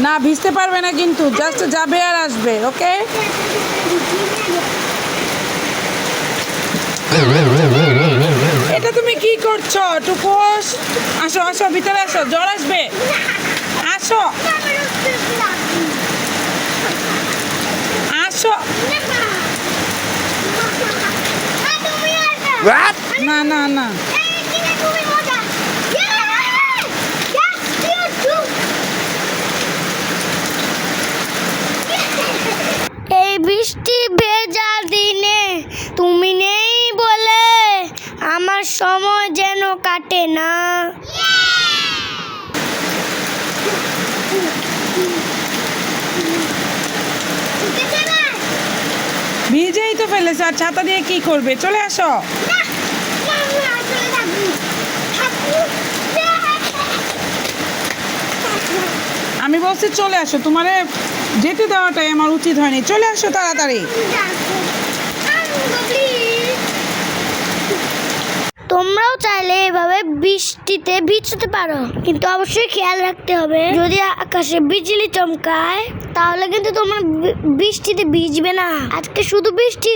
না ভিজতে পারবে না কিন্তু জাস্ট যাবে আর আসবে ওকে। এটা তুমি কি করছো টুকুস? আসো আসো ভিতরে আসো, জ্বর আসবে। আসো আসো। না না না এই বৃষ্টি ভেজা দিনে তুমি নেই বলে আমার সময় যেন কাটে না। ভিজেই তো ফেলেছে, আর ছাতা দিয়ে কি করবে? চলে আসো। আমি বলছি চলে আসো, তোমারে যেতে দেওয়াটাই আমার উচিত হয়নি। চলে আসো তাড়াতাড়ি। তোমরাও চাইলে এভাবে বৃষ্টিতে ভিজতে পারো, কিন্তু অবশ্যই খেয়াল রাখতে হবে যদি আকাশে বিজলি চমকায় তাহলে কিন্তু তোমরা বৃষ্টিতে ভিজবে না। আজকে শুধু বৃষ্টি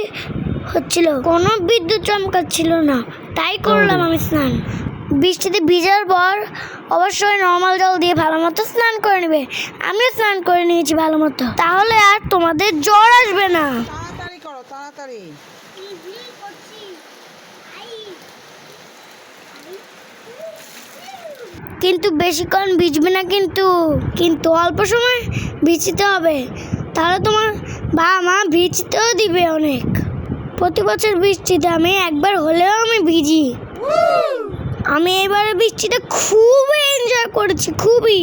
হচ্ছিল, কোনো বিদ্যুৎ চমকাচ্ছিল না, তাই করলাম আমি স্নান। বৃষ্টিতে ভিজার পর অবশ্যই নর্মাল জল দিয়ে ভালো মতো স্নান করে নেবে। আমিও স্নান করে নিয়েছি ভালো মতো, তাহলে আর তোমাদের জ্বর আসবে না। তাড়াতাড়ি করো তাড়াতাড়ি। কিন্তু বেশিক্ষণ ভিজবে না, কিন্তু কিন্তু অল্প সময় ভিজতে হবে, তাহলে তোমার বাবা মা ভিজতেও দিবে অনেক। প্রতি বছর বৃষ্টিতে আমি একবার হলেও আমি ভিজি। আমি এবারে বৃষ্টিটা খুবই এনজয় করেছি, খুবই।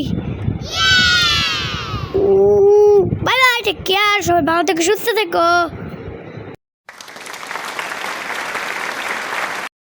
বাই বাই, টেক কেয়ার, সবাই ভালো থেকে সুস্থ থেকো।